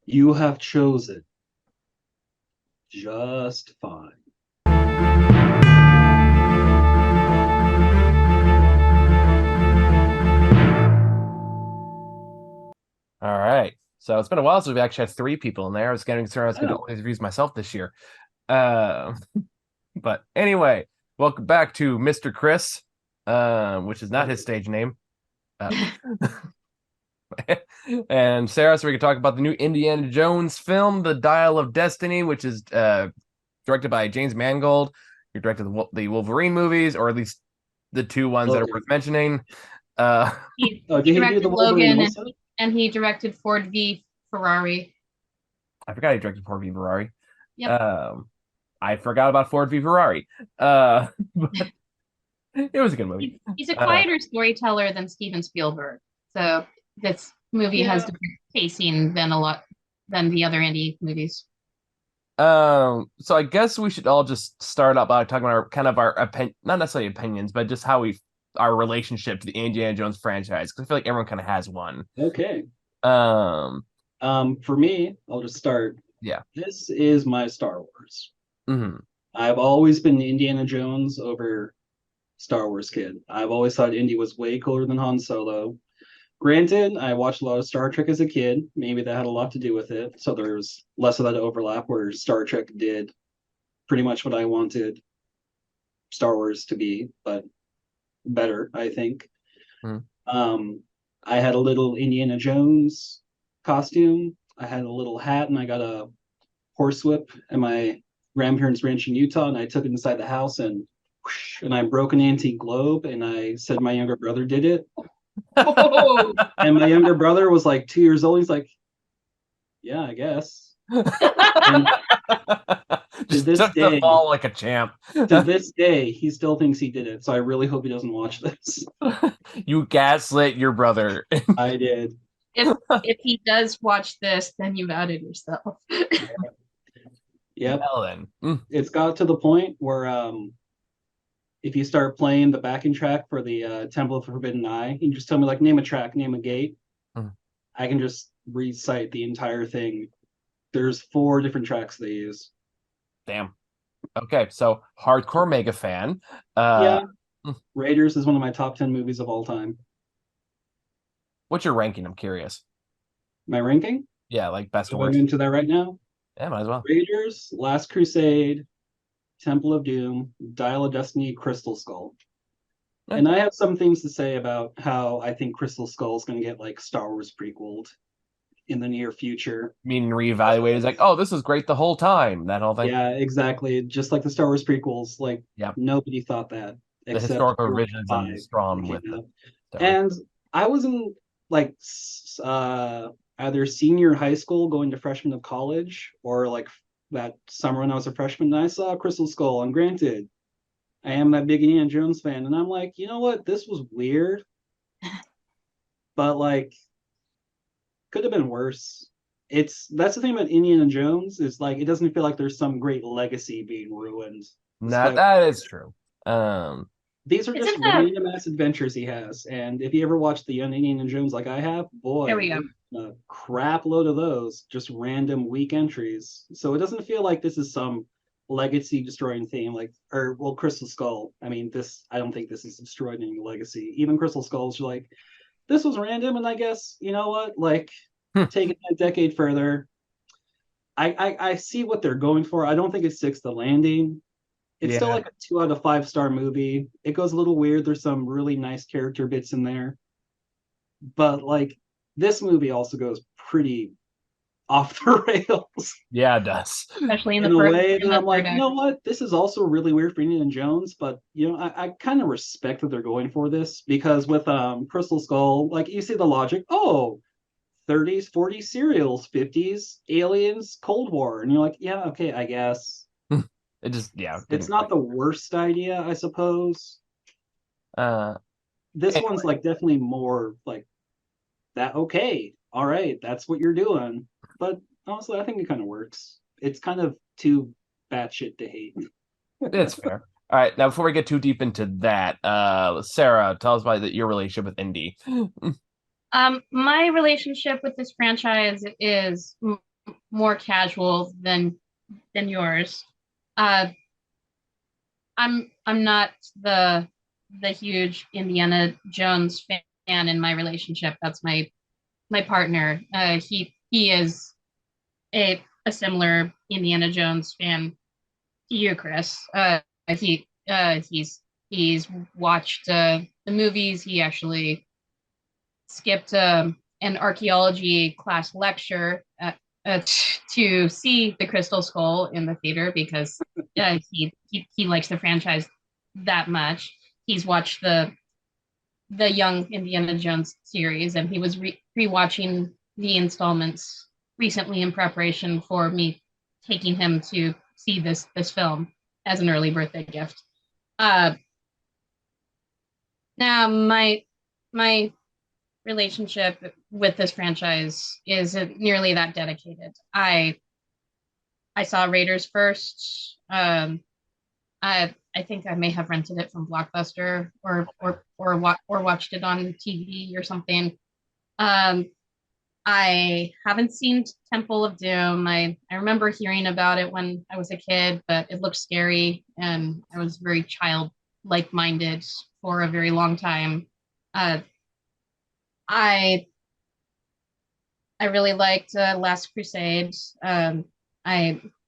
You have chosen just fine. All right. So it's been a while since we've actually had three people in there. I was getting concerned I was going to Oh, only reviews myself this year. Uh, but anyway, welcome back to Mr. Chris, which is not his stage name. Uh, and Sarah, so we can talk about the new Indiana Jones film, The Dial of Destiny, which is directed by James Mangold. He directed the Wolverine movies, or at least the two ones that are worth Logan. mentioning. Uh, He Oh, he did he do the directed Wolverine Logan also? and he directed Ford v Ferrari. I forgot he directed Ford v Ferrari. Yep. Um, I forgot about Ford v Ferrari. But it was a good movie. He's a Uh, quieter storyteller than Steven Spielberg. So this movie has Yeah. different pacing than the other indie movies. so I guess we should all just start out by talking about our opinion, not necessarily opinions, but just how we our relationship to the Indiana Jones franchise. Because I feel like everyone kind of has one. Okay. Um, For me, I'll just start. yeah. This is my Star Wars. Hmm. I've always been Indiana Jones over Star Wars kid. I've always thought Indy was way cooler than Han Solo. Granted, I watched a lot of Star Trek as a kid. Maybe that had a lot to do with it. So there's less of that overlap where Star Trek did pretty much what I wanted Star Wars to be, but better, I think. Hmm. Um, I had a little Indiana Jones costume. I had a little hat, and I got a horsewhip at my grandparents' ranch in Utah, and I took it inside the house, and whoosh, and I broke an antique globe, and I said my younger brother did it. Oh. And my younger brother was like 2 years old. He's like, "Yeah, I guess." And to Just this took the day, fall like a champ. to this day, he still thinks he did it. So I really hope he doesn't watch this. You gaslit your brother. I did. If he does watch this, then you've outed yourself. Yep. Well then. Mm. It's got to the point where if you start playing the backing track for the Temple of Forbidden Eye, you just tell me like name a track, name a gate. Mm. I can just recite the entire thing. There's 4 different tracks they use. Damn. Okay, so hardcore mega fan. Uh, Yeah, Raiders is one of my top 10 movies of all time. what's your ranking? I'm curious. My ranking? Yeah, like best to Going worst. into that right now. Yeah, might as well. Raiders, Last Crusade, Temple of Doom, Dial of Destiny, Crystal Skull. Yeah. And I have some things to say about how I think Crystal Skull is going to get like Star Wars prequeled in the near future. Meaning reevaluate is like, oh, this was great the whole time. That whole thing. Yeah, exactly. Just like the Star Wars prequels, like Yeah. nobody thought that The except historical for revisionism five is that strong came with the out. story. And I was in like either senior high school going to freshman of college or like that summer when I was a freshman and I saw Crystal Skull. And granted, I am that big Indiana Jones fan, and I'm like, you know what? This was weird, but like could have been worse. That's the thing about Indiana Jones is like it doesn't feel like there's some great legacy being ruined, That despite that is true. Um, these are just Isn't that random ass adventures he has. And if you ever watch the Young Indiana Jones like I have, there boy, we go. a crap load of those, just random weak entries. So it doesn't feel like this is some legacy destroying theme, like or well, Crystal Skull. I mean, this I don't think this is destroying any legacy. Even Crystal Skull's like, this was random, and I guess you know what, like take it a decade further. I see what they're going for. I don't think it sticks the landing. It's still yeah, like a 2 out of 5 star movie. It goes a little weird. There's some really nice character bits in there, but like this movie also goes pretty off the rails yeah, it does. Especially in in the a first way and that the I'm third like, you know act. what? This is also really weird for Indiana Jones, but you know, I kind of respect that they're going for this because with Crystal Skull, like you see the logic. Oh, 30s, 40s serials, 50s aliens, Cold War, and you're like, yeah, okay, I guess. It just yeah It's didn't not quite. the worst idea, I suppose. Uh, This one's anyway, like definitely more like that. Okay, all right, that's what you're doing. But honestly, I think it kind of works. It's kind of too batshit to hate. it's fair. All right, now before we get too deep into that, Sarah, tell us about your relationship with Indy. My relationship with this franchise is more casual than yours. Uh, I'm not the huge Indiana Jones fan in my relationship. That's my partner. He is a similar Indiana Jones fan to you, Chris. He's watched the movies. He actually skipped an archaeology class lecture to see the Crystal Skull in the theater because he likes the franchise that much. He's watched the Young Indiana Jones series, and he was rewatching the installments recently in preparation for me taking him to see this film as an early birthday gift. Uh, Now my relationship with this franchise isn't nearly that dedicated. I saw Raiders first. I think I may have rented it from Blockbuster or watched it on TV or something. Um, I haven't seen Temple of Doom. I remember hearing about it when I was a kid, but it looked scary, and I was very child-like minded for a very long time. Uh, I I really liked Last Crusade. I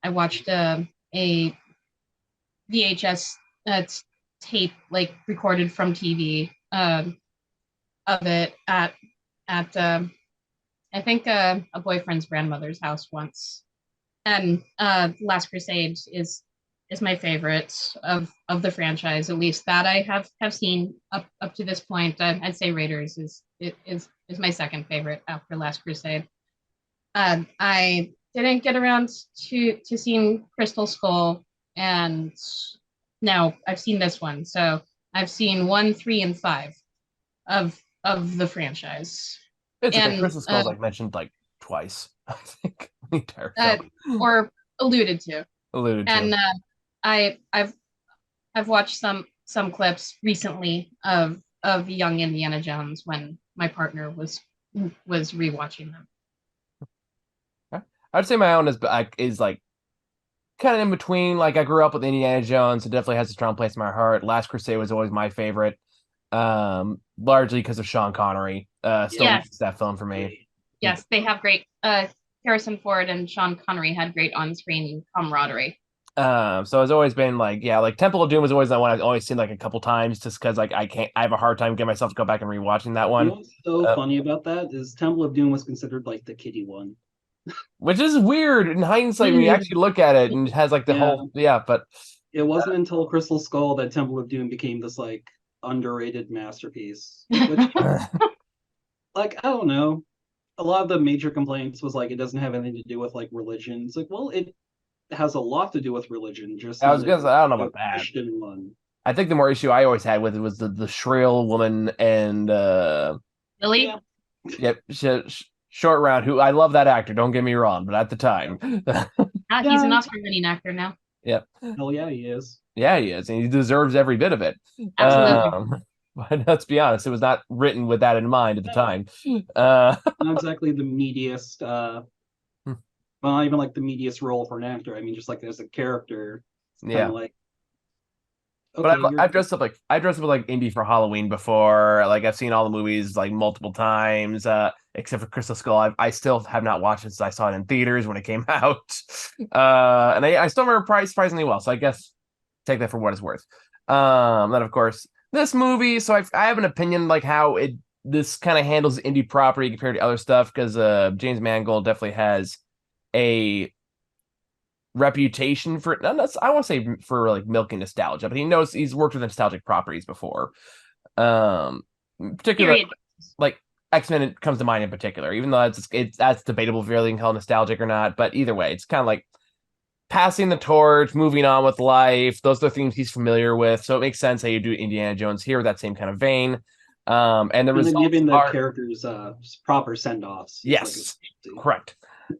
I watched a VHS tape like recorded from TV of it at I think a boyfriend's grandmother's house once. And Last Crusade is my favorite of the franchise, at least that I have seen up to this point. I'd say Raiders is my second favorite after Last Crusade. I didn't get around to seeing Crystal Skull, and now I've seen this one, so I've seen 1, 3, and 5 of the franchise, It's okay. and Crystal Skull's like mentioned like twice, I think, the entire uh, film. or alluded to. Alluded to. And I've watched some clips recently of Young Indiana Jones when my partner was rewatching them. I'd say my own is like kind of in between. Like I grew up with Indiana Jones, it definitely has a strong place in my heart. Last Crusade was always my favorite, largely because of Sean Connery. Still Yes. makes that film for me. Yes, they have great. Harrison Ford and Sean Connery had great on-screen camaraderie. So it's always been like, yeah, like Temple of Doom was always that one I've always seen like a couple times just because like I have a hard time getting myself to go back and rewatching that You one. know what's so funny about that is Temple of Doom was considered like the kiddie one. Which is weird in hindsight when you actually look at it and it has like the whole but it wasn't until Crystal Skull that Temple of Doom became this like underrated masterpiece. Which like I don't know. A lot of the major complaints was like it doesn't have anything to do with like religion. It's like, well, it has a lot to do with religion, just I was not gonna say I don't know about a that. Christian one. I think the more issue I always had with it was the shrill woman and Really? yep, short round. Who I love that actor. Don't get me wrong, but at the time, He's an Oscar-winning actor now. yep, Hell yeah, he is. yeah, he is, and he deserves every bit of it. Absolutely. But let's be honest, it was not written with that in mind at the time. Not exactly the meatiest, well, not even like the meatiest role for an actor. I mean, just like as a character, it's kind of like. But Okay, I've dressed up with like Indy for Halloween before. Like I've seen all the movies like multiple times, except for Crystal Skull. I still have not watched it since I saw it in theaters when it came out. And I still remember surprisingly well. So I guess take that for what it's worth. Then of course this movie. So I have an opinion like how this kind of handles indie property compared to other stuff because James Mangold definitely has a reputation for I won't say for like milking nostalgia, but he knows he's worked with nostalgic properties before. Particularly like X-Men comes to mind in particular, even though that's debatable if you're really call nostalgic or not. But either way, it's kind of like passing the torch, moving on with life. Those are the themes he's familiar with, so it makes sense how you do Indiana Jones here with that same kind of vein. And the results giving the characters proper send-offs. Yes, correct.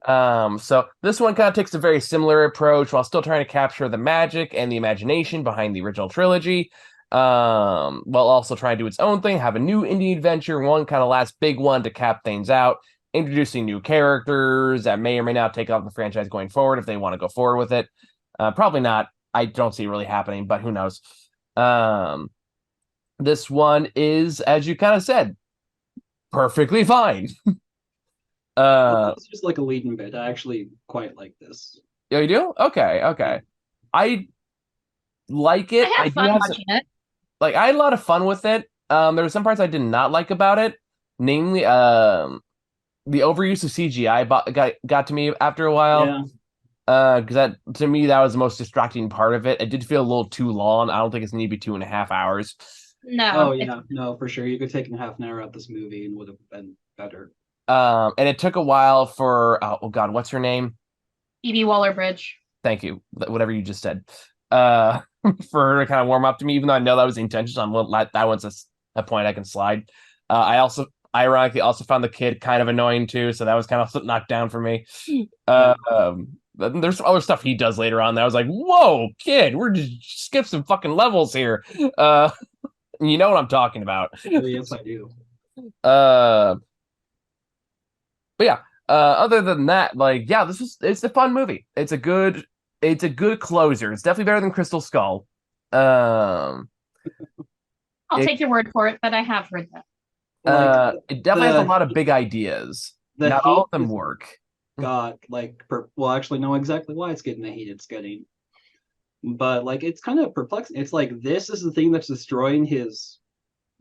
So this one kind of takes a very similar approach while still trying to capture the magic and the imagination behind the original trilogy, while also trying to do its own thing, have a new indie adventure, one kind of last big one to cap things out. introducing new characters that may or may not take off the franchise going forward if they want to go forward with it. Probably not. I don't see it really happening, but who knows? This one is, as you kind of said, perfectly fine. It's just like a leading bit. I actually quite like this. You do? Okay. Yeah. I like it. I I had do fun have watching it. I had a lot of fun with it. There were some parts I did not like about it, namely the overuse of CGI got to me after a while. Yeah. Because that to me that was the most distracting part of it. It did feel a little too long. I don't think it's need to be 2.5 hours. No, Oh yeah. No, for sure. You could take half an hour out this movie and would have been better. And it took a while for oh god, what's her name? Phoebe Waller-Bridge. Thank you. Whatever you just said. Uh, for her to kind of warm up to me, even though I know that was the intention. So I'm that one's a point I can slide. I also ironically also found the kid kind of annoying too, so that was kind of knocked down for me. Yeah. There's other stuff he does later on that I was like, whoa, kid, we're just skip some fucking levels here. You know what I'm talking about. Oh, yes, I do. Uh, but yeah, other than that, like, yeah, it's a fun movie. It's a good closer. It's definitely better than Crystal Skull. Um, I'll it, take your word for it, but I have heard that. Like it definitely has a the lot of big ideas. the Not all hate of them is work. got like well, actually know exactly why it's getting the hate it's getting. But like it's kind of perplexing. It's like this is the thing that's destroying his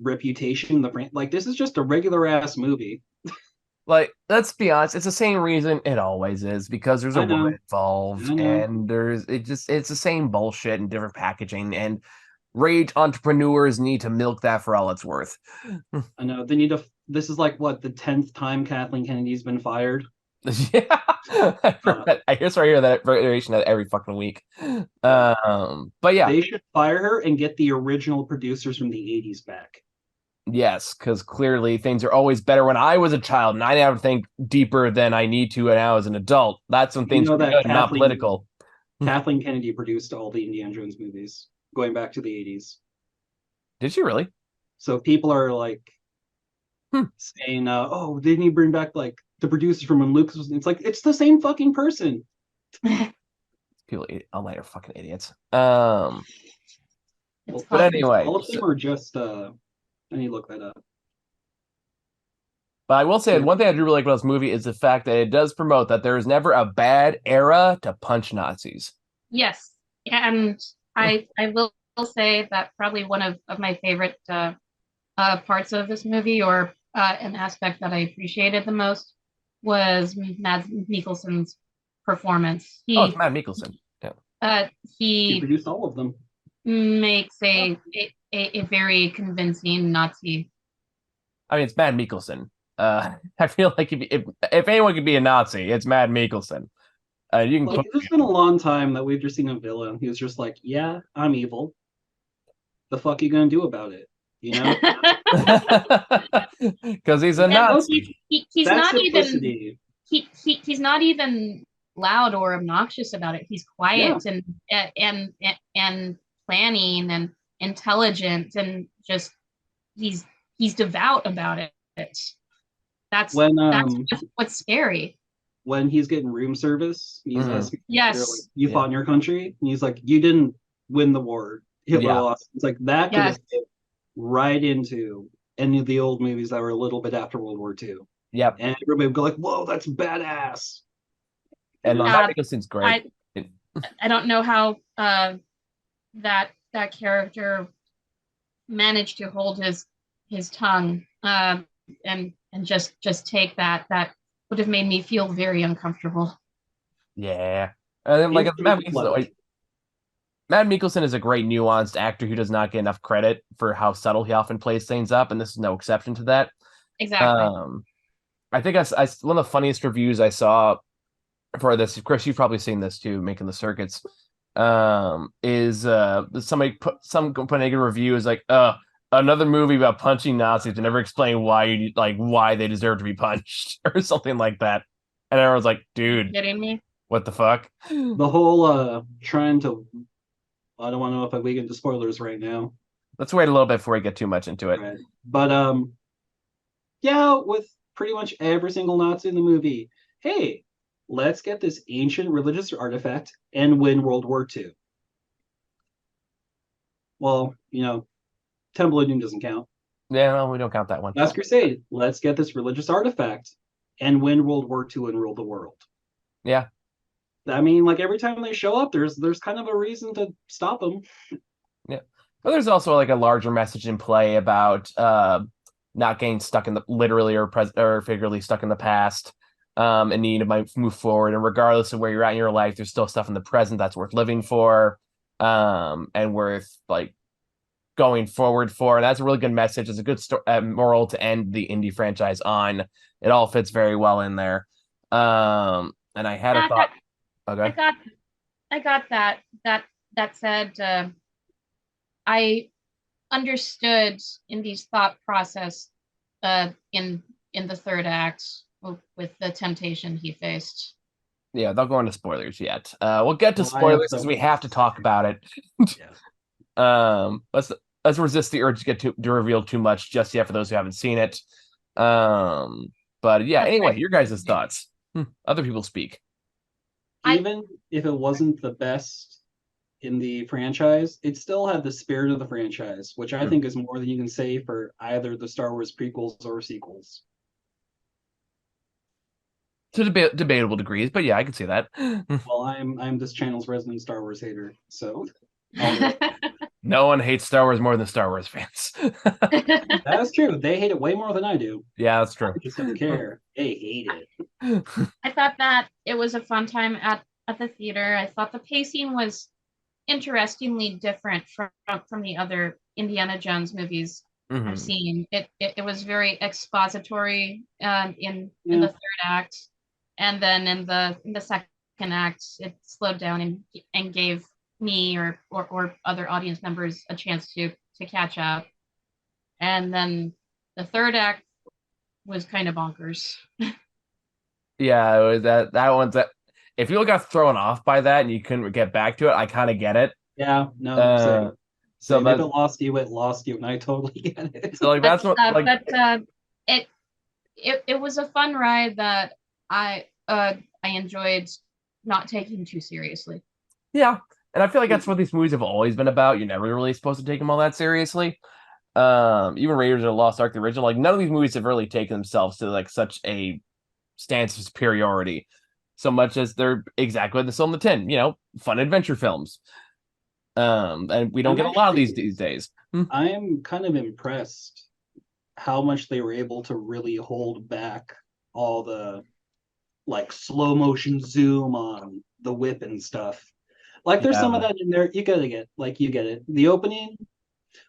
reputation. Like this is just a regular ass movie. Like, let's be honest, it's the same reason it always is because there's a I woman know. involved I know. and it's the same bullshit and different packaging and rage entrepreneurs need to milk that for all it's worth. I know. They need to. This is like what the 10th time Kathleen Kennedy's been fired. Yeah. Uh, I guess I hear that iteration every fucking week. But yeah, they should fire her and get the original producers from the 80s back. yes, because clearly things are always better when I was a child, and I never think deeper than I need to now as an adult. That's when You things know were that good, not political. Kathleen Kennedy produced all the Indiana Jones movies going back to the 80s. Did she really? So people are like Hmm. saying, "Oh, didn't he bring back like the producers from when Lucas was?" It's like it's the same fucking person. People online are fucking idiots. It's But called anyway, All of them are just. I need to look that up. but I will say one thing I do really like about this movie is the fact that it does promote that there is never a bad era to punch Nazis. yes, and I will say that probably one of my favorite parts of this movie, or an aspect that I appreciated the most, was Mads Mikkelsen's performance. Oh, it's Matt Mikkelsen. Yeah. He He produced all of them. makes a very convincing Nazi. I mean, it's Matt Mikkelsen. I feel like if anyone could be a Nazi, it's Matt Mikkelsen. You can Like it's been a long time that we've just seen a villain who's just like, yeah, I'm evil. The fuck you gonna do about it? You know? because he's a And Nazi. he's That's not even simplicity. he's not even loud or obnoxious about it. He's Yeah. quiet and planning and intelligent, and just he's he's devout about it. That's When that's what's scary. when he's getting room service, he's Mhm. asking, they're like, Yes. you fought in your country? And he's like, you didn't win the war. Hitler Yeah. lost. It's like that could Yes. have fit right into any of the old movies that were a little bit after World War II. Yep. And everybody would go like, whoa, that's badass. And Matt Mikkelsen's great. I don't know how that character managed to hold his tongue, and just take that would have made me feel very uncomfortable. Yeah. And then, like Matt Mikkelsen is a great nuanced actor who does not get enough credit for how subtle he often plays things up, and this is no exception to that. Exactly. I think one of the funniest reviews I saw for this, Chris, you've probably seen this too, making the circuits. Is somebody put a negative review is like, another movie about punching Nazis and never explain why they deserve to be punched or something like that. And everyone's like, dude, Kidding me? what the fuck? The whole trying to I don't want to know if I get into spoilers right now. Let's wait a little bit before we get too much into it. Right. But yeah, with pretty much every single Nazi in the movie, hey, let's get this ancient religious artifact and win World War II. Well, Temple of Doom doesn't count. Yeah, well, we don't count that one. Last Crusade, let's get this religious artifact and win World War II and rule the world. Yeah. I mean, like every time they show up, there's kind of a reason to stop them. Yeah. But there's also like a larger message in play about not getting stuck in the literally or figuratively stuck in the past, and need to move forward. And regardless of where you're at in your life, there's still stuff in the present that's worth living for, and worth like going forward for. And that's a really good message. It's a good moral to end the indie franchise on. It all fits very well in there. And I had a thought. Okay. I got that. That said, I understood Indy's thought process in the third act with the temptation he faced. Yeah, don't go into spoilers yet. We'll get to spoilers because we have to talk about it. Yeah. Let's resist the urge to get to reveal too much just yet for those who haven't seen it. But yeah, anyway, your guys' thoughts. Other people speak. Even if it wasn't the best in the franchise, it still had the spirit of the franchise, which I think is more than you can say for either the Star Wars prequels or sequels. To debatable degrees, but yeah, I can see that. Well, I'm this channel's resident Star Wars hater, so no one hates Star Wars more than Star Wars fans. That's true. They hate it way more than I do. Yeah, that's true. I just don't care. They hate it. I thought that it was a fun time at the theater. I thought the pacing was interestingly different from the other Indiana Jones movies I've seen. It was very expository in the third act, and then in the second act, it slowed down and gave me or other audience members a chance to catch up. And then the third act was kind of bonkers. Yeah, it was that one's that. If you got thrown off by that and you couldn't get back to it, I kind of get it. Yeah, no. So if it lost you, and I totally get it. So like that's what like. But it was a fun ride that I enjoyed not taking too seriously. Yeah, and I feel like that's what these movies have always been about. You're never really supposed to take them all that seriously. Even Raiders of the Lost Ark, the original, like none of these movies have really taken themselves to like such a stance of superiority, so much as they're exactly what they sold in the tin, fun adventure films. And we don't get a lot of these days. I am kind of impressed how much they were able to really hold back all the like slow motion zoom on the whip and stuff. Like there's some of that in there. You get it. The opening,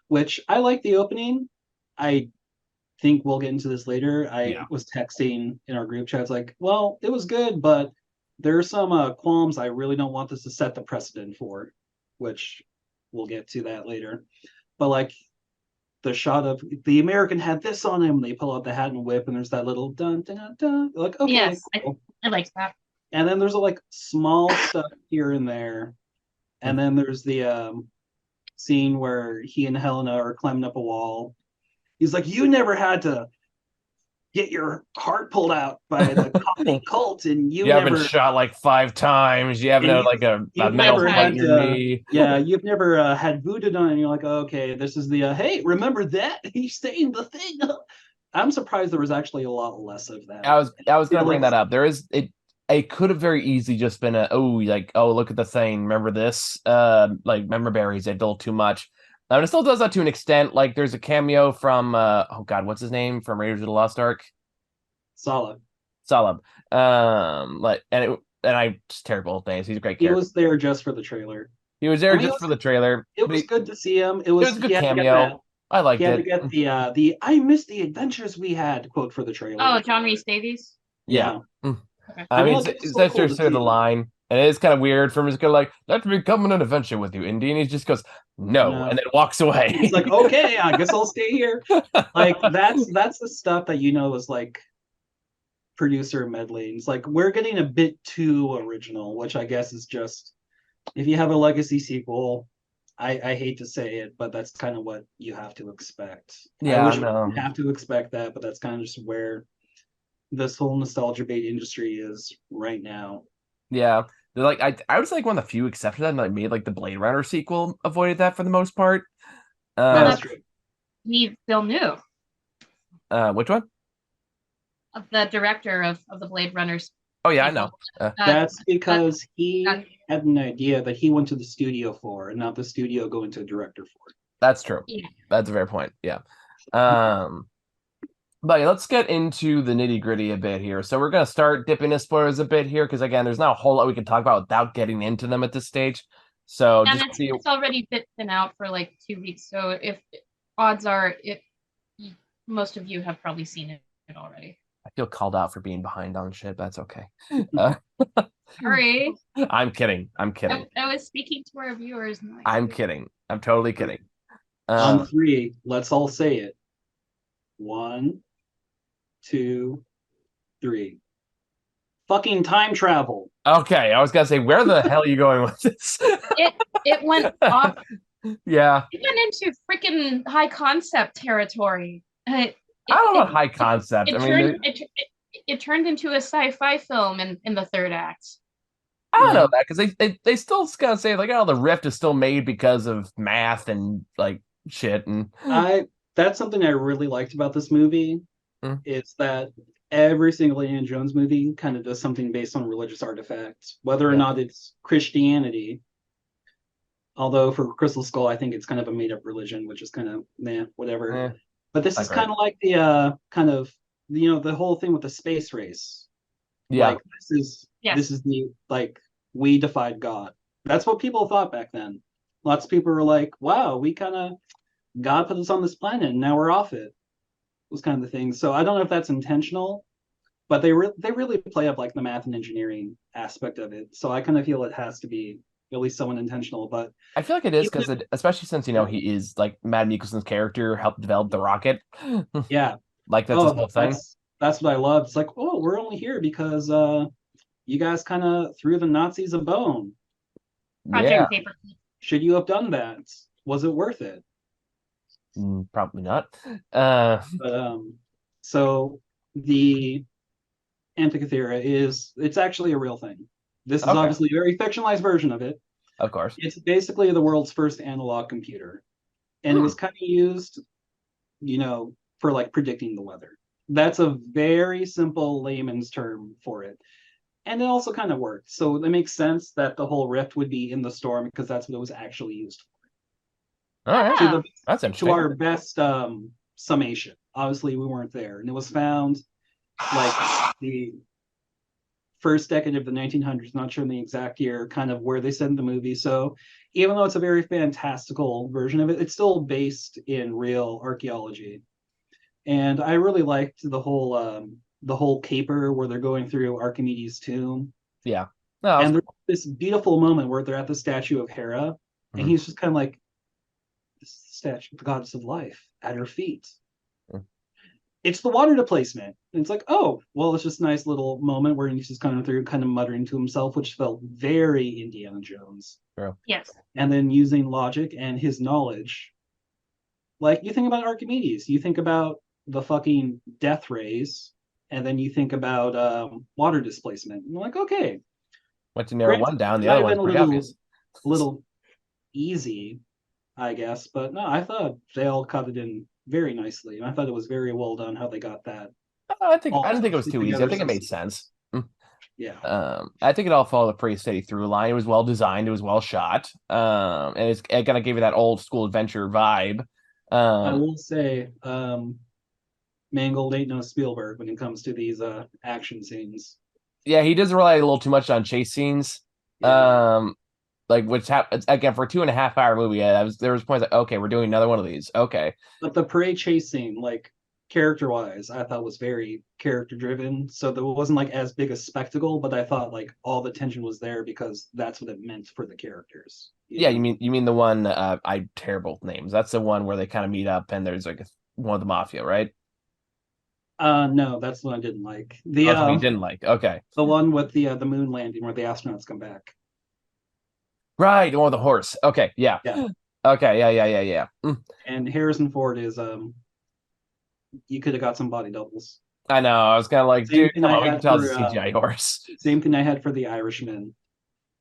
which I like the opening. I think we'll get into this later. I was texting in our group chats like, well, it was good, but there are some qualms. I really don't want this to set the precedent for, which we'll get to that later. But like the shot of the American had this on him, they pull out the hat and whip, and there's that little dun dun dun. Like, okay, yes, cool. I like that. And then there's like small stuff here and there, and then there's the scene where he and Helena are climbing up a wall. He's like, you never had to get your heart pulled out by the coffee cult, and you haven't shot like 5 times. You haven't had like a metal fight in your knee. Yeah, you've never had voodoo done, and you're like, okay, this is the hey, remember that? He's saying the thing. I'm surprised there was actually a lot less of that. I was gonna bring that up. There is it could have very easily just been look at the thing. Remember this? Like member berries, they dull too much. And it still does that to an extent. Like there's a cameo from what's his name from Raiders of the Lost Ark? Salab. And I just terrible with names. He's a great character. He was there just for the trailer. He was there for the trailer. It was good to see him. It was a good cameo. I liked it. He had to get the I missed the adventures we had quote for the trailer. Oh, John Rhys Davies? Yeah. Okay. I mean, it's nice to see the line. And it is kind of weird for him to go like, let's become an adventure with you, Indy. And he just goes, no, and then walks away. He's like, okay, I guess I'll stay here. Like that's the stuff that is like producer meddling. It's like we're getting a bit too original, which I guess is just if you have a legacy sequel, I hate to say it, but that's kind of what you have to expect. Yeah, I wish I didn't have to expect that, but that's kind of just where this whole nostalgia bait industry is right now. Yeah. They're like I would say like one of the few exceptions that like made like the Blade Runner sequel avoided that for the most part. Well, That's Uh, true. He still knew which one? the director of the Blade Runners Oh yeah, I know. sequel. Uh, That's that, because that, he had an idea that he went to the studio for, and not the studio going to a director for. That's true. yeah. That's a fair point. Yeah. Um, but yeah, let's get into the nitty gritty a bit here. So we're gonna start dipping into spoilers a bit here because again, there's not a whole lot we can talk about without getting into them at this stage. So And just see. it's already been out for like 2 weeks, so if odds are it most of you have probably seen it already. I feel called out for being behind on shit. That's okay. Uh, Sorry. I'm kidding. I'm kidding. I was speaking to our viewers. I'm kidding. I'm totally kidding. On three, let's all say it. 1, 2, 3. Fucking time travel. Okay, I was gonna say, where the hell are you going with this? It went off. Yeah, It went into freaking high concept territory. I don't know high concept. It I mean, turned it turned into a sci-fi film in the third act. I don't know that because they still gotta say like, oh, the rift is still made because of math and like shit and That's something I really liked about this movie. Mm. Is that every single Indiana Jones movie kind of does something based on religious artifacts, whether or not it's Christianity. Although for Crystal Skull, I think it's kind of a made up religion, which is kind of whatever. Eh, But this not is great. kind of like the kind of the whole thing with the space race. Yeah, Like this Yes. is the like we defied God. That's what people thought back then. Lots of people were like, "Wow, we kind of God put us on this planet, and now we're off it." Was kind of the thing. So I don't know if that's intentional, but they really play up like the math and engineering aspect of it. So I kind of feel it has to be at least somewhat intentional. But I feel like it is even because especially since he is like Matt Mikkelsen's character helped develop the rocket. yeah, Like that's his oh, whole thing. that's what I love. It's like, oh, we're only here because you guys kind of threw the Nazis a bone. Yeah, Project Paper. Should you have done that? Was it worth it? probably not. But so the Antikythera it's actually a real thing. This is Okay, obviously a very fictionalized version of it. of course. It's basically the world's first analog computer, and it was kind of used, for like predicting the weather. That's a very simple layman's term for it, and it also kind of worked. So it makes sense that the whole rift would be in the storm because that's what it was actually used All right, for. that's To interesting. our best summation. Obviously, we weren't there, and it was found like the first decade of the 1900s, not sure in the exact year, kind of where they said in the movie. So even though it's a very fantastical version of it, it's still based in real archaeology. And I really liked the whole caper where they're going through Archimedes' tomb. Yeah. No, And there's this beautiful moment where they're at the statue of Hera, and he's just kind of like, this is the statue of the goddess of life at her feet. It's the water displacement. And it's like, oh, well, it's just a nice little moment where he's just coming through, kind of muttering to himself, which felt very Indiana Jones. true. Yes. And then using logic and his knowledge. Like, you think about Archimedes, you think about the fucking death rays, and then you think about water displacement. And you're like, okay. Once you narrow Granted, one down, the might other have one's been pretty obvious. a little easy, I guess. But no, I thought they all cut it in very nicely. And I thought it was very well done how they got that. I didn't think it was too easy. I think it made so sense. yeah. I think it all followed a pretty steady through line. It was well designed. It was well shot. And it kind of gave you that old school adventure vibe. I will say, Mangold ain't no Spielberg when it comes to these action scenes. Yeah, he does rely a little too much on chase scenes. Yeah. Like which happens again for a 2.5 hour movie. Yeah, there was points like, okay, we're doing another one of these. Okay. But the parade chase scene, like character wise, I thought was very character driven. So there wasn't like as big a spectacle, but I thought like all the tension was there because that's what it meant for the characters. Yeah, you mean the one I terrible names. That's the one where they kind of meet up and there's like one of the mafia, right? No, that's the one I didn't like. That's what you didn't like. Okay. The one with the moon landing where the astronauts come back. Right, or the horse. Okay, yeah. Yeah. Okay, yeah. And Harrison Ford is you could have got some body doubles. I know. I was kind of like, Same dude, thing come I on, we can had tell it's for a CGI horse. same thing I had for The Irishman.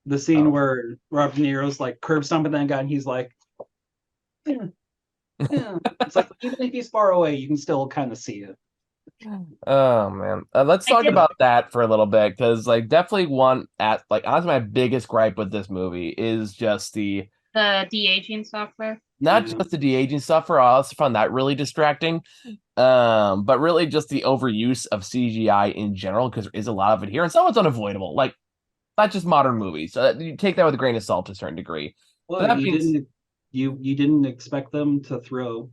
The scene Oh. where Robert De Niro's like curb stomping that guy, and he's like, yeah, yeah. It's like even if he's far away, you can still kind of see it. Oh man, let's I talk did about that for a little bit because, like, definitely one at like honestly, my biggest gripe with this movie is just the the de-aging software. not Yeah, just the de-aging stuff. I also found that really distracting. But really just the overuse of CGI in general because there is a lot of it here, and some of it's unavoidable. Like not just modern movies. So you take that with a grain of salt to a certain degrry. But what that you means didn't you didn't expect them to throw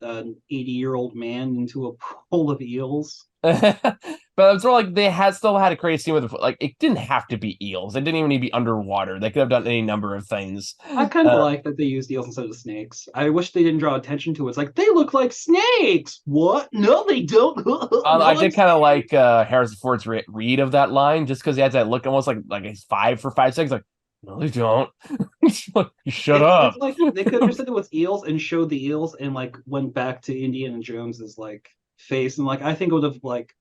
an 80-year-old man into a pool of eels? but it's more like they had still had a crazy scene with like it didn't have to be eels. It didn't even need to be underwater. They could have done any number of things. I kind of Uh, like that they used eels instead of snakes. I wish they didn't draw attention to it. It's like they look like snakes. What? No, they don't. I No, I'm did kind of serious. like Harrison Ford's read of that line just because he had that look almost like he's five for 5 seconds. Like, no, they don't. Shut It's up. like they could have just said it was eels and showed the eels and like went back to Indiana Jones's like face and like I think it would have like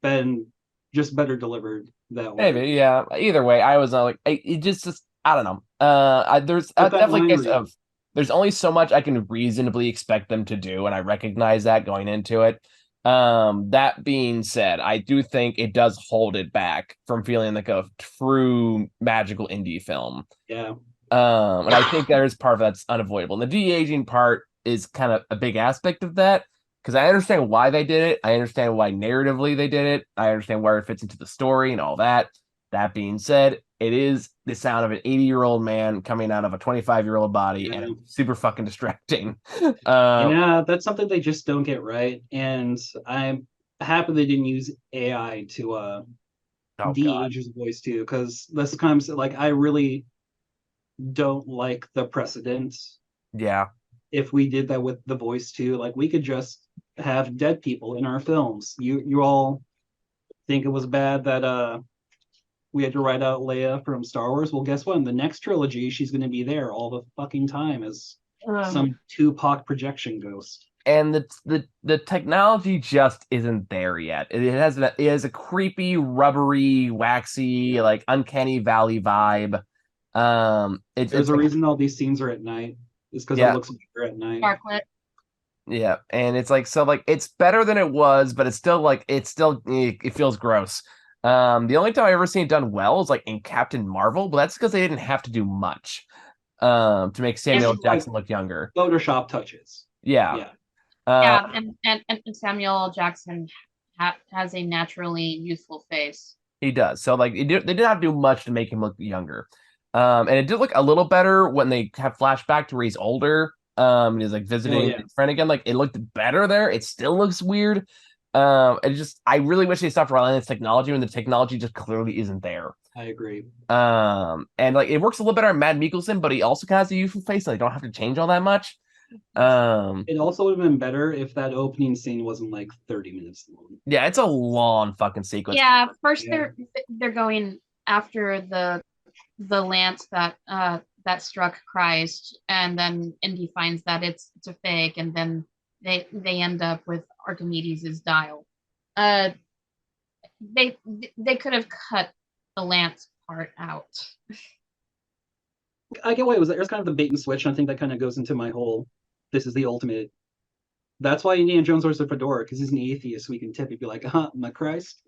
been just better delivered that way. Maybe, yeah. Either way, I was like, it just I don't know. There's But that definitely a line case read, of there's only so much I can reasonably expect them to do, and I recognize that going into it. That being said, I do think it does hold it back from feeling like a true magical indie film. yeah, And I think there's part of that's unavoidable. And the de-aging part is kind of a big aspect of that because I understand why they did it. I understand why narratively they did it. I understand where it fits into the story and all that. That being said, it is the sound of an 80-year-old man coming out of a 25-year-old body, and yeah, it's super fucking distracting. yeah. That's something they just don't get right, and I'm happy they didn't use AI to Oh God, de-age his voice too, because that's the kind of like I really don't like the precedent. yeah, If we did that with the voice too, like we could just have dead people in our films. You all think it was bad that we had to write out Leia from Star Wars? Well, guess what? In the next trilogy, she's going to be there all the fucking time as Um, some Tupac projection ghost. and the technology just isn't there yet. It has a creepy, rubbery, waxy, Yeah. like uncanny valley vibe. There's It's a like reason all these scenes are at night. It's because it yeah, looks better at night. Sparklet. yeah, and it's like so like it's better than it was, but it's still it feels gross. The only time I ever seen it done well is like in Captain Marvel, but that's because they didn't have to do much to make Samuel It's L. like Jackson look younger. Photoshop touches. Yeah. Yeah, Uh, Yeah, and Samuel Jackson has a naturally youthful face. He does. So like they didn't have to do much to make him look younger. And it did look a little better when they have flashback to where he's older. And he's like oh visiting yeah, his friend again. Like it looked better there. It still looks weird. I really wish they stopped relying on this technology when the technology just clearly isn't there. I agree. And like it works a little better on Matt Mikkelsen, but he also kind of has a youthful face, so they don't have to change all that much. Um, It also would have been better if that opening scene wasn't like 30 minutes long. yeah, it's a long fucking sequence. Yeah, first Yeah, they're going after the lance that struck Christ, and then Indy finds that it's a fake, and then they end up with Archimedes' dial. Uh, they they could have cut the lance part out. I get why it was. There's kind of the bait and switch. And I think that kind of goes into my whole. This is the ultimate. That's why Indiana Jones wears a fedora because he's an atheist. So we can tip and be like, my Christ.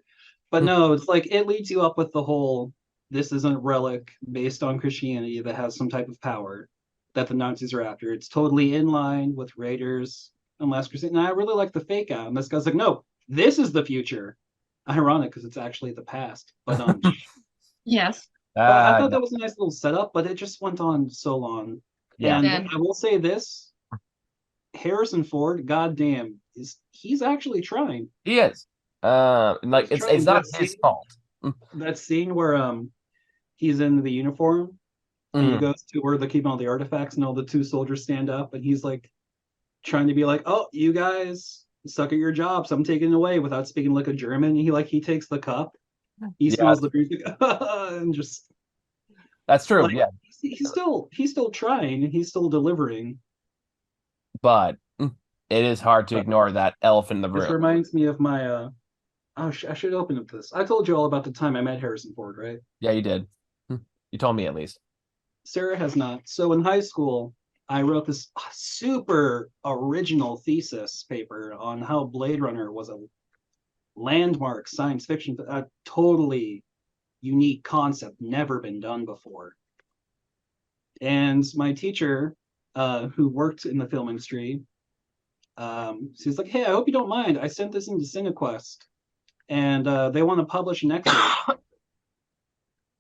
But no, it's like it leads you up with the whole. This isn't a relic based on Christianity that has some type of power that the Nazis are after. It's totally in line with Raiders and Last Crusade. And I really like the fake out. And this guy's like, no, this is the future. Ironic because it's actually the past. Yes, But I thought No, that was a nice little setup, but it just went on so long. yeah, it And did. I will say this, Harrison Ford, goddamn, he's actually trying. he is. Like He's it's trying not his fault. that scene where he's in the uniform and he Mm, goes to where they're keeping all the artifacts and all the two soldiers stand up and he's like trying to be like, oh, you guys suck at your jobs. I'm taking it away without speaking like a German. And he takes the cup, he yeah, smells the music and just that's true. like Yeah, he's still trying and he's still delivering. but it is hard to But ignore that elephant in the this room. reminds me of my Oh, I should open up this. I told you all about the time I met Harrison Ford, right? Yeah, you did. You told me at least. Sarah has not. So in high school, I wrote this super original thesis paper on how Blade Runner was a landmark science fiction, a totally unique concept, never been done before. And my teacher, who worked in the film industry, she's like, "Hey, I hope you don't mind. I sent this into CineQuest, and they want to publish an excerpt.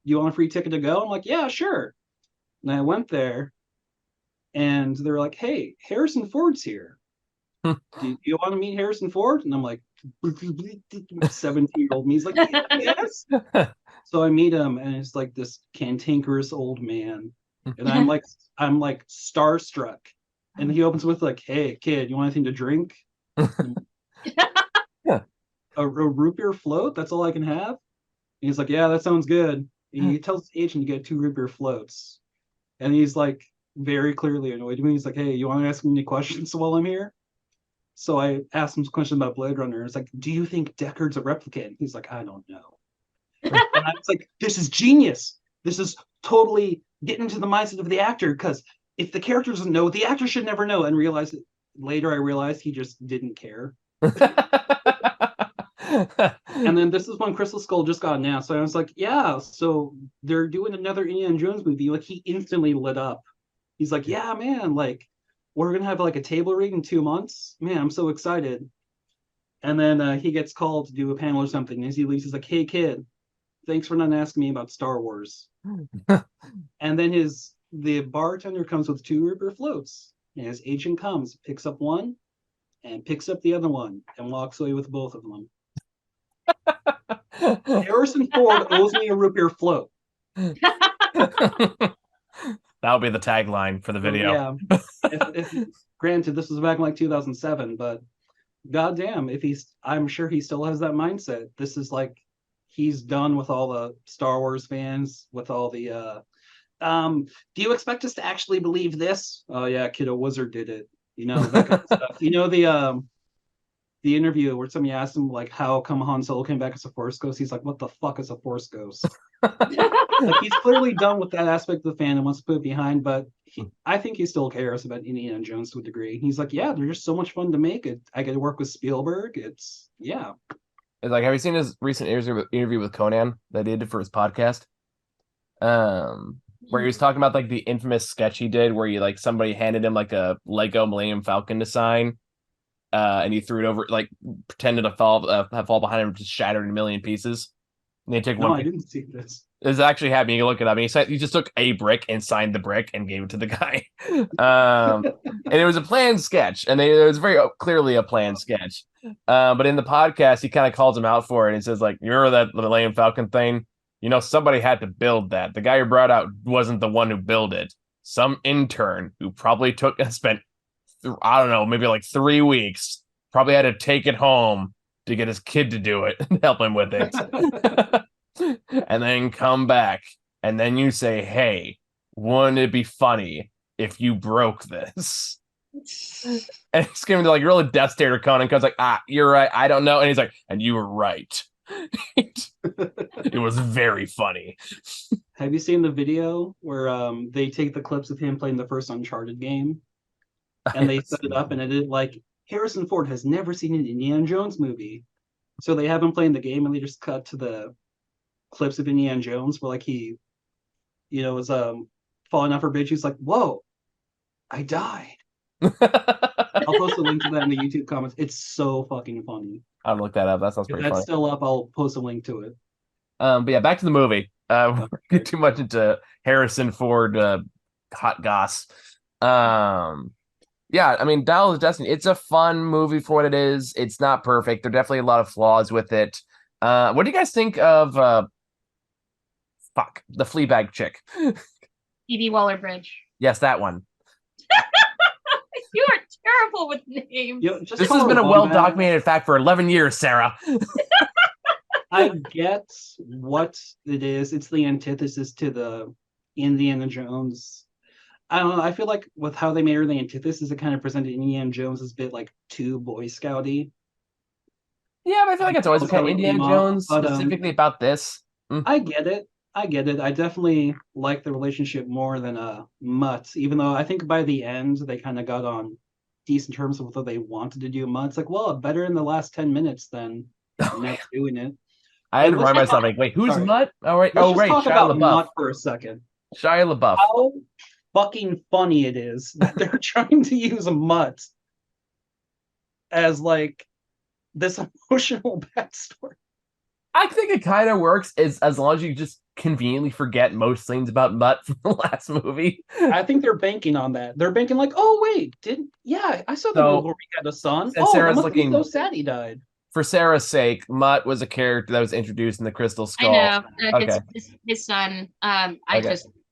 You want a free ticket to go?" I'm like, "Yeah, sure." And I went there, and they were like, "Hey, Harrison Ford's here. Do you want to meet Harrison Ford?" And I'm like, 17-year-old me. He's like, "Yes." So I meet him, and it's like this cantankerous old man, and I'm like starstruck. And he opens with like, "Hey, kid, you want anything to drink? A root beer float? That's all I can have." And he's like, "Yeah, that sounds good." And he tells the agent to get 2 root beer floats, and he's like very clearly annoyed at me. He's like, "Hey, you want to ask me any questions while I'm here?" So I asked him some questions about Blade Runner. It's like, "Do you think Deckard's a replicant?" He's like, "I don't know." And I was like, "This is genius. This is totally getting into the mindset of the actor, because if the character doesn't know, the actor should never know." And realize it later, I realized he just didn't care. And then this is when Crystal Skull just got announced. So I was like, "Yeah, so they're doing another Indiana Jones movie." Like, he instantly lit up. He's like, "Yeah, man, like we're gonna have like a table read in 2 months. Man, I'm so excited." And then he gets called to do a panel or something. And as he leaves, he's like, "Hey, kid, thanks for not asking me about Star Wars." And then the bartender comes with 2 river floats. And his agent comes, picks up one, and picks up the other one, and walks away with both of them. Harrison Ford owes me a root beer float. That'll be the tagline for the So, video. yeah, if granted, this was back in like 2007, but goddamn, I'm sure he still has that mindset. This is like, he's done with all the Star Wars fans, with all the do you expect us to actually believe this? Oh yeah, kid, a wizard did it. That kind of stuff. The interview where somebody asked him like, how come Han Solo came back as a Force ghost? He's like, "What the fuck is a Force ghost?" Like, he's clearly done with that aspect of the fan and wants to put it behind, but I think he still cares about Indiana Jones to a degree. He's like, "Yeah, they're just so much fun to make. I get to work with Spielberg. It's yeah." It's like, have you seen his recent interview with Conan that he did for his podcast? Where he was talking about like the infamous sketch he did where he like somebody handed him like a Lego Millennium Falcon to sign, and he threw it over, like pretended to fall behind him, just shattered in a million pieces. And they took No, one. I didn't see this. It's actually happening. You can look it up. And he just took a brick and signed the brick and gave it to the guy. And it was a planned sketch, and it was very clearly a planned sketch. But in the podcast, he kind of calls him out for it. And says, like, "You remember that Millennium Falcon thing? Somebody had to build that. The guy who brought out wasn't the one who built it. Some intern who probably spent, I don't know, maybe like 3 weeks, probably had to take it home to get his kid to do it and help him with it." And then come back, and then you say, "Hey, wouldn't it be funny if you broke this?" And it's giving to like really Death Stare to Conan, because like, "You're right, I don't know." And he's like, "And you were right." It was very funny. Have you seen the video where they take the clips of him playing the first Uncharted game and they set it up, and it is like, Harrison Ford has never seen an Indiana Jones movie. So they have him playing the game, and they just cut to the clips of Indiana Jones where like he, was falling off a bridge. He's like, "Whoa, I died." I'll post a link to that in the YouTube comments. It's so fucking funny. I'll look that up. That sounds If pretty that's funny. still up, I'll post a link to it. But yeah, back to the movie. We get too much into Harrison Ford hot goss. Yeah, I mean, Dial of Destiny, it's a fun movie for what it is. It's not perfect. There are definitely a lot of flaws with it. What do you guys think of the Fleabag chick? Phoebe Waller-Bridge. Yes, that one. You are terrible with names. Just This call has her been a Wombat. well-documented fact for 11 years, Sarah. I get what it is. It's the antithesis to the Indiana Jones. I don't know. I feel like with how they made her the antithesis, it kind of presented Indiana Jones as a bit like too Boy Scouty. Yeah, but I feel like it's always That's okay. how it Indiana came off. Jones But specifically about this. I get it. I get it. I definitely like the relationship more than Mutt, even though I think by the end they kind of got on decent terms with what they wanted to do. Mutt's like, well, better in the last 10 minutes than never doing it. I had Like, to remind myself, like, wait, who's sorry. Mutt? Oh, right. Let's Oh, just right. talk Shia about LaBeouf. Mutt for a second. Shia LaBeouf. How fucking funny it is that they're trying to use a Mutt as like this emotional backstory. I think it kind of works as long as you just conveniently forget most things about Mutt from the last movie. I think they're banking on that. They're banking like, oh wait, I saw the movie So where he had a son. since Oh, that Sarah's must be so looking sad he died. for Sarah's sake, Mutt was a character that was introduced in the Crystal I Skull. know Okay. his son. Okay.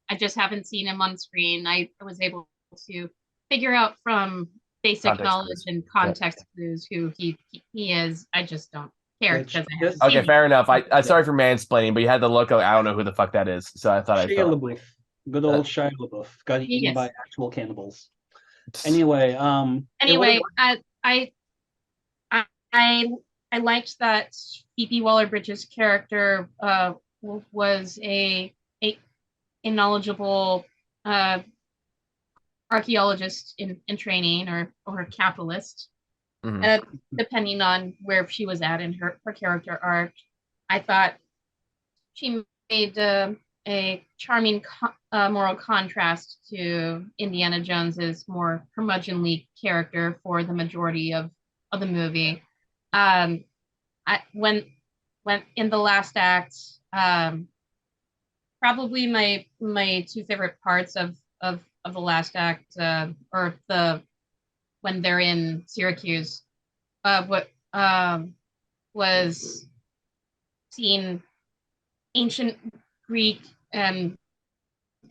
I just haven't seen him on screen. I was able to figure out from basic Context knowledge clues. and Yep. context clues who he is. I just don't care Which because I this haven't seen Okay, him. fair enough. I sorry for mansplaining, but you had the look of I don't know who the fuck that is. So I thought I'd Shia throw it. LaBeouf, good old Shia LaBeouf, got eaten by Yes. actual cannibals. Anyway, it would have Anyway, I I I liked that Phoebe Waller-Bridge's character was a knowledgeable uh, archaeologist in training or a capitalist, Mhm. depending on where she was at in her character arc. I thought she made a charming moral contrast to Indiana Jones's more curmudgeonly character for the majority of the movie. Um, when in the last act, probably my two favorite parts of the last act, or the when they're in Syracuse, what was seeing ancient Greek and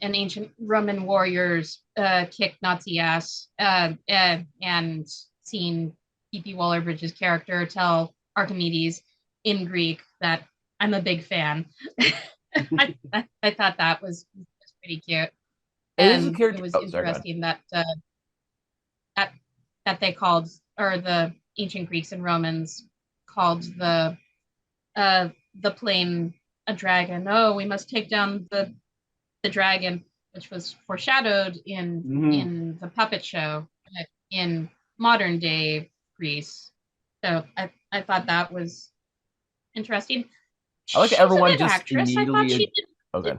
ancient Roman warriors kick Nazi ass, and seeing Phoebe Waller-Bridge's character tell Archimedes in Greek that I'm a big fan. I thought that was pretty cute, It is a and it character. was Oh, sorry, go ahead. interesting that that they called, or the ancient Greeks and Romans called uh, the plane a dragon. Oh, we must take down the dragon, which was foreshadowed in the puppet show in modern day Greece. So I thought that was interesting. I like She's a everyone good just actress. I thought she immediately. Okay.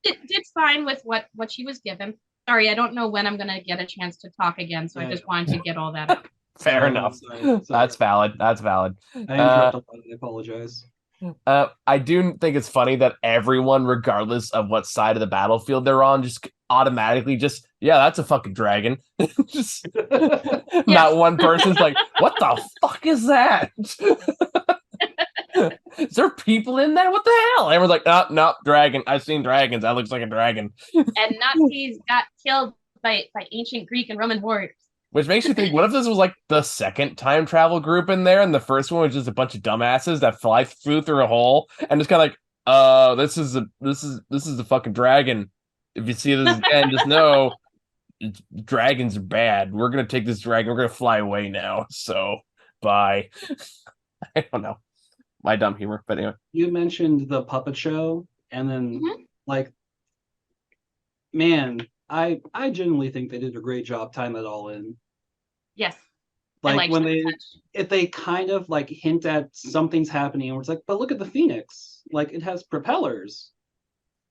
did fine with what she was given. Sorry, I don't know when I'm gonna get a chance to talk again, so I just wanted to get all that out. Fair enough. sorry. That's valid. That's valid. I interrupted. I apologize. I do think it's funny that everyone, regardless of what side of the battlefield they're on, just automatically yeah, that's a fucking dragon. Just not one person's like, what the fuck is that? Is there people in that? What the hell? Everyone's like, oh, no, dragon. I've seen dragons. That looks like a dragon. And Nazis got killed by ancient Greek and Roman warriors. Which makes you think, what if this was like the second time travel group in there, and the first one was just a bunch of dumbasses that flew through a hole and just kind of like, this is a fucking dragon. If you see this again, just know dragons are bad. We're gonna take this dragon. We're gonna fly away now. So bye. I don't know. My dumb humor, but anyway. You mentioned the puppet show, and then like, man, I genuinely think they did a great job tying that all in. Yes. Like when if they kind of like hint at something's happening, and it's like, but look at the Phoenix, like it has propellers.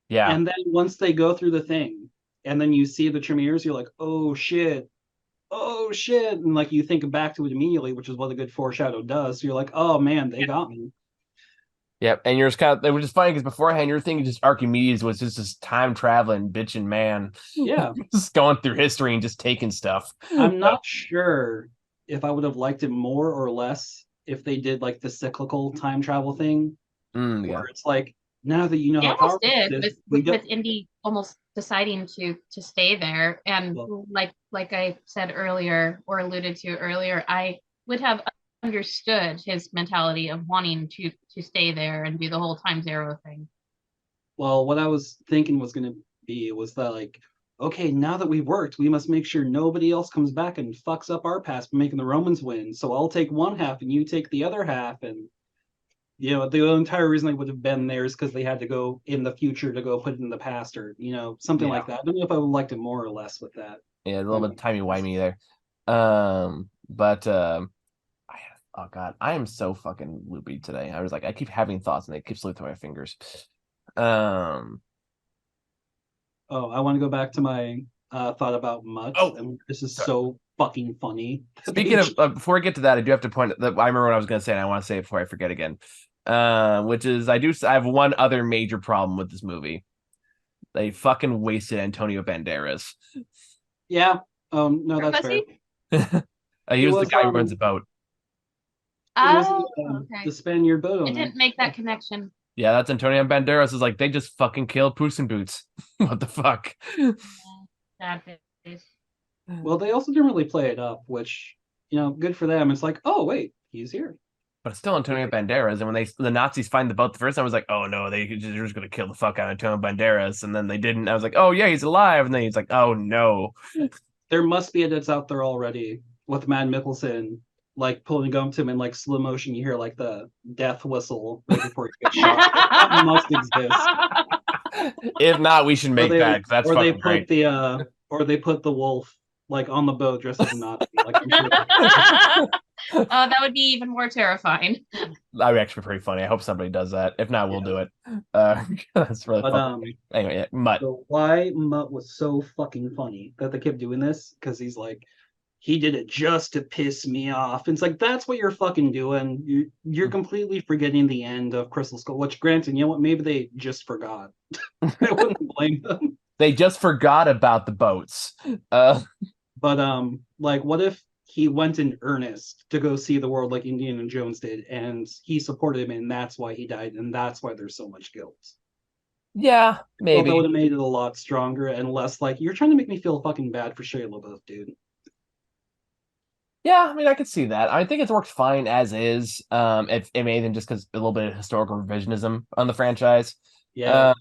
Yeah. And then once they go through the thing, and then you see the Tremors, you're like, oh shit, and like you think back to it immediately, which is what a good foreshadow does. So you're like, oh man, they got me. Yep, and you're just kind of, it was just funny because beforehand you're thinking just Archimedes was just this time traveling bitchin' man. Yeah. Just going through history and just taking stuff. I'm not sure if I would have liked it more or less if they did like the cyclical time travel thing, where it's like, now that you know They how almost powerful did it is, with Indy almost deciding to stay there, and like I said earlier or alluded to earlier, I would have understood his mentality of wanting to stay there and do the whole time zero thing. Well, what I was thinking was going to be was that like, okay, now that we've worked, we must make sure nobody else comes back and fucks up our past by making the Romans win. So I'll take one half and you take the other half. And, the entire reason they would have been there is because they had to go in the future to go put it in the past or, something Yeah. like that. I don't know if I would have liked it more or less with that. Yeah, a little bit timey-wimey there. But oh god, I am so fucking loopy today. I was like, I keep having thoughts and they keep slipping through my fingers. Oh, I want to go back to my thought about Mutt. Oh, and this is sorry. so fucking funny. Speaking of, before I get to that, I do have to point that I remember what I was going to say, and I want to say it before I forget again. Which is, I have one other major problem with this movie. They fucking wasted Antonio Banderas. Yeah. No, that's fair. He was the guy who runs the boat. It was okay. the Spaniard boat I owner. didn't make that connection. Yeah, that's Antonio Banderas. Is like they just fucking killed Puss in Boots. What the fuck? Sad face. Well, they also didn't really play it up, which, good for them. It's like, oh wait, he's here. But it's still Antonio Banderas. And when the Nazis find the boat the first time, I was like, oh no, they're just gonna kill the fuck out of Antonio Banderas. And then they didn't. I was like, oh yeah, he's alive. And then he's like, oh no. There must be edits out there already with Matt Mikkelsen, like pulling a gun to him in like slow motion. You hear like the death whistle right before he gets shot. That must exist. If not, we should make that. That's or fucking they put great. or they put the wolf like on the boat dressed as a Nazi. Like I'm sure. Oh, that would be even more terrifying. That would actually be pretty funny. I hope somebody does that. If not, we'll do it. That's really funny. Anyway, yeah, Mutt. So why Mutt was so fucking funny that they kept doing this? Because he's like, he did it just to piss me off. And it's like, that's what you're fucking doing. You're completely forgetting the end of Crystal Skull, which granted, you know what? Maybe they just forgot. I wouldn't blame them. They just forgot about the boats. But like what if he went in earnest to go see the world like Indiana Jones did, and he supported him, and that's why he died, and that's why there's so much guilt. Yeah, Well, maybe. that would have made it a lot stronger and less like you're trying to make me feel fucking bad for Shia LaBeouf, dude. Yeah, I mean, I could see that. I think it's worked fine as is. If anything, just because a little bit of historical revisionism on the franchise. Yeah.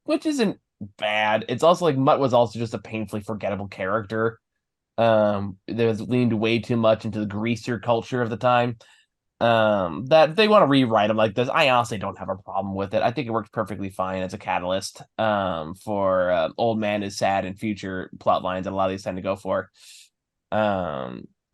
Which isn't bad. It's also like Mutt was also just a painfully forgettable character. That was leaned way too much into the greaser culture of the time. That they want to rewrite him like this. I honestly don't have a problem with it. I think it works perfectly fine as a catalyst. For old man is sad and future plot lines that a lot of these tend to go for.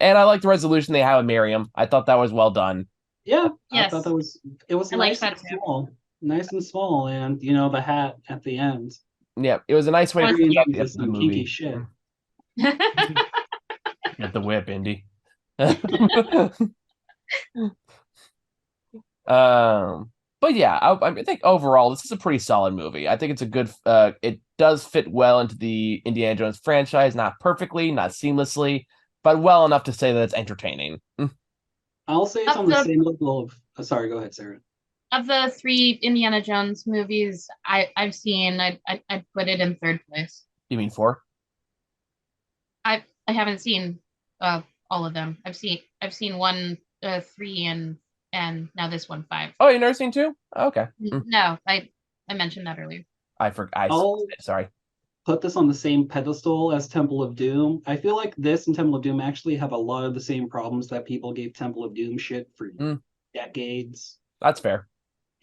And I like the resolution they have with Miriam. I thought that was well done. Yeah. Yes. I thought it was I nice like and that too. small. Nice and small, and the hat at the end. Yeah, it was a nice way to Once finish out Into the some movie. kinky shit. Get the whip, Indy. But yeah, I think overall this is a pretty solid movie. I think it's a good. It does fit well into the Indiana Jones franchise, not perfectly, not seamlessly, but well enough to say that it's entertaining. I'll say it's on the same level of. Sorry, go ahead, Sarah. Of the 3 Indiana Jones movies I've seen, I'd put it in 3rd place. You mean 4? I haven't seen all of them. I've seen 1, 3, and now this one 5. Oh, you never seen 2? Okay. No, I mentioned that earlier. Sorry. Put this on the same pedestal as Temple of Doom. I feel like this and Temple of Doom actually have a lot of the same problems that people gave Temple of Doom shit for decades. That's fair.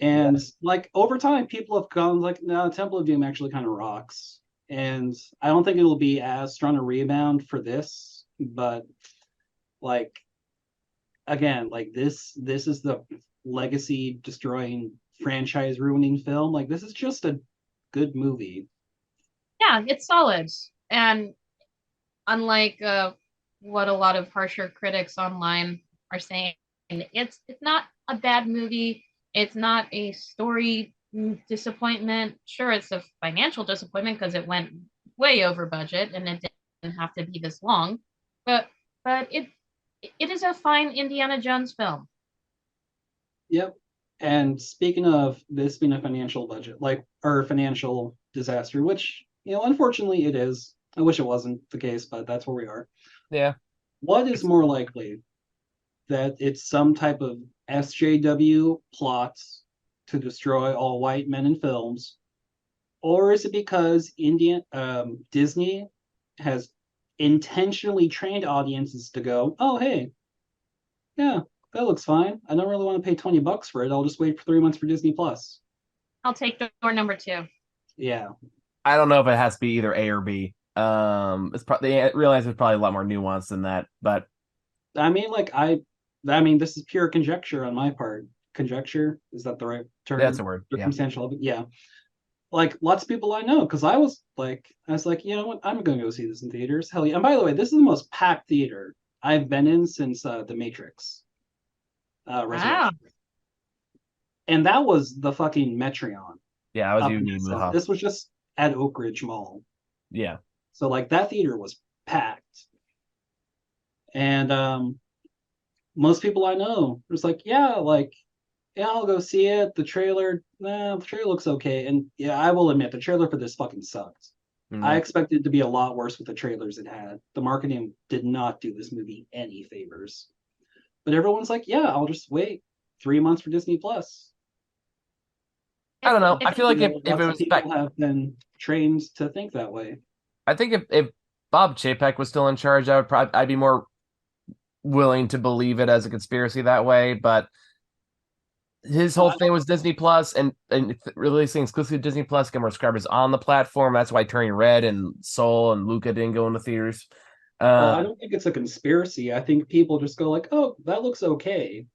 And like over time, people have gone like, no, Temple of Doom actually kind of rocks. And I don't think it'll be as strong a rebound for this, but like again, like this is the legacy destroying, franchise ruining film. Like this is just a good movie. Yeah, it's solid. And unlike what a lot of harsher critics online are saying, it's not a bad movie. It's not a story disappointment. Sure, it's a financial disappointment because it went way over budget and it didn't have to be this long. But it is a fine Indiana Jones film. Yep. And speaking of this being a financial budget, like or financial disaster, which unfortunately it is. I wish it wasn't the case, but that's where we are. Yeah. What is more likely? That it's some type of SJW plot to destroy all white men in films, Or is it because Disney has intentionally trained audiences to go, oh hey, yeah, that looks fine. I don't really want to pay $20 for it. I'll just wait for 3 months for Disney Plus. I'll take door number 2. Yeah. I don't know if it has to be either A or B. It's probably they realize there's probably a lot more nuance than that, but I mean, like I mean, this is pure conjecture on my part. Conjecture, is that the right term? that's a word. Yeah. Circumstantial, yeah. Like lots of people I know, because I was like, you know what, I'm gonna go see this in theaters. Hell yeah! And by the way, this is the most packed theater I've been in since The Matrix. Wow. Resurrection. And that was the fucking Metreon. Yeah, I was up even in Muha. This was just at Oak Ridge Mall. Yeah. So like that theater was packed. And most people I know was like, yeah, I'll go see it. The trailer looks okay. And yeah, I will admit the trailer for this fucking sucked. I expected it to be a lot worse with the trailers it had. The marketing did not do this movie any favors. But everyone's like, yeah, I'll just wait 3 months for Disney Plus. I don't know. I If- feel like if it Lots of was people have been trained to think that way. I think if Bob Chapek was still in charge, I'd be more willing to believe it as a conspiracy that way. But his whole thing was Disney Plus and releasing exclusive Disney Plus, get more subscribers on the platform. That's why Turning Red and Soul and Luca didn't go into theaters. Well, I don't think it's a conspiracy. I think people just go like, "Oh, that looks okay.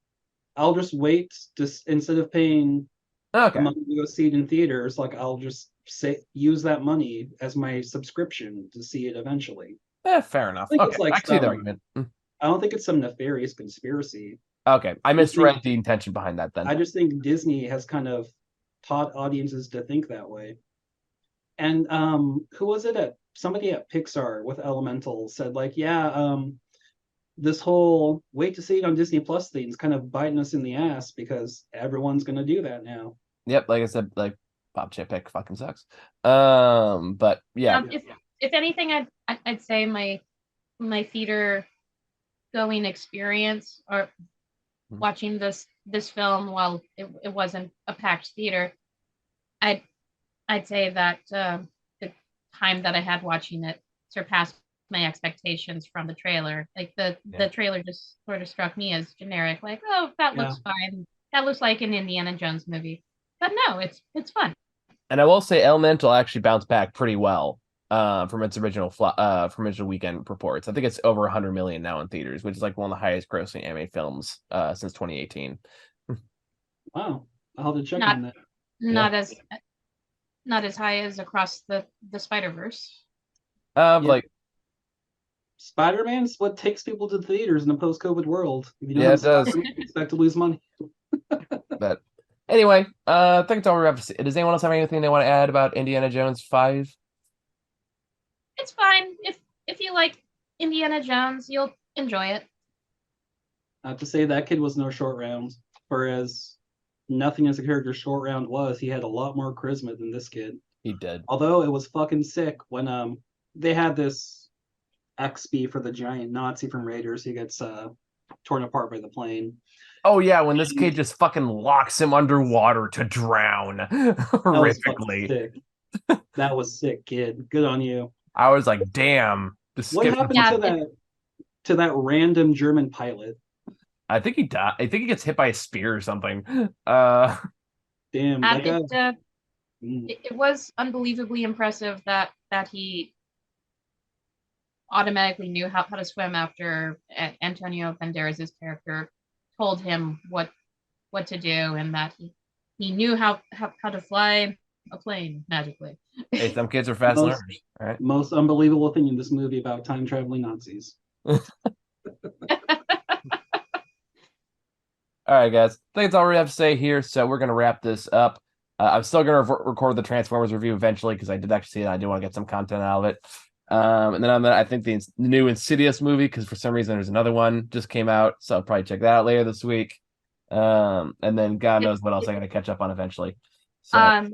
I'll just wait. Just instead of paying the Okay. money to go see it in theaters, like I'll just use that money as my subscription to see it eventually." Fair enough. I think Okay, it's like I see the argument. I don't think it's some nefarious conspiracy. Okay, I just think- misread the intention behind that then. I just think Disney has kind of taught audiences to think that way. And who was it at somebody at Pixar with Elemental said like, yeah, this whole wait to see it on Disney Plus thing is kind of biting us in the ass because everyone's gonna do that now. Yep, like I said, like Bob Chapek fucking sucks. But yeah, if anything, I'd say my theater going experience or watching this film while it wasn't a packed theater, I'd say that the time that I had watching it surpassed my expectations from the trailer. Like the trailer just sort of struck me as generic, like, oh, that looks fine. That looks like an Indiana Jones movie. But no, it's fun. and I will say Elemental actually bounced back pretty well from its original weekend reports. I think it's over 100 million now in theaters, which is like one of the highest grossing anime films since 2018. Wow, I'll have to check on that. Not as high as Across the Spider-Verse. Like Spider-Man's what takes people to the theaters in a post-COVID world. If you know yeah, it does. expect to lose money. But anyway, I think it's all we have to say. Does anyone else have anything they want to add about Indiana Jones 5? It's fine. If you like Indiana Jones, you'll enjoy it. Not to say that kid was no short round, whereas nothing as a character short round was. He had a lot more charisma than this kid. He did. Although it was fucking sick when they had this XP for the giant Nazi from Raiders who gets torn apart by the plane. Oh yeah, when this kid just fucking locks him underwater to drown horrifically. That was sick, kid. Good on you. I was like, damn. What happened to that random German pilot? I think he died. I think he gets hit by a spear or something. Damn. It was unbelievably impressive that he automatically knew how to swim after Antonio Banderas' character told him what to do, and that he knew how to fly a plane magically. Hey, some kids are fast learners. All right. Most unbelievable thing in this movie about time traveling Nazis. All right, guys. I think that's all we have to say here. So we're gonna wrap this up. I'm still gonna record the Transformers review eventually because I did actually see it. I do want to get some content out of it. And then I think the new Insidious movie, because for some reason there's another one just came out, so I'll probably check that out later this week. And then God knows what else I'm gonna catch up on eventually. So,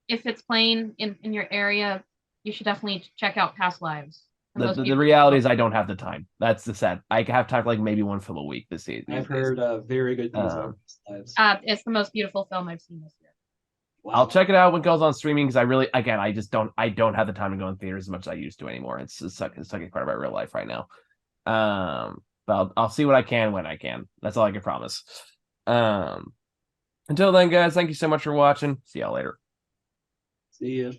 if it's playing in your area, you should definitely check out Past Lives. The reality is I don't have the time. That's the sad. I have time for like maybe one film a week this season. I've heard very good things about Past Lives. It's the most beautiful film I've seen this year. Wow. I'll check it out when it goes on streaming because I don't have the time to go in theaters as much as I used to anymore. It's such a part of my real life right now. But I'll see what I can when I can. That's all I can promise. Until then, guys, thank you so much for watching. See y'all later. See ya.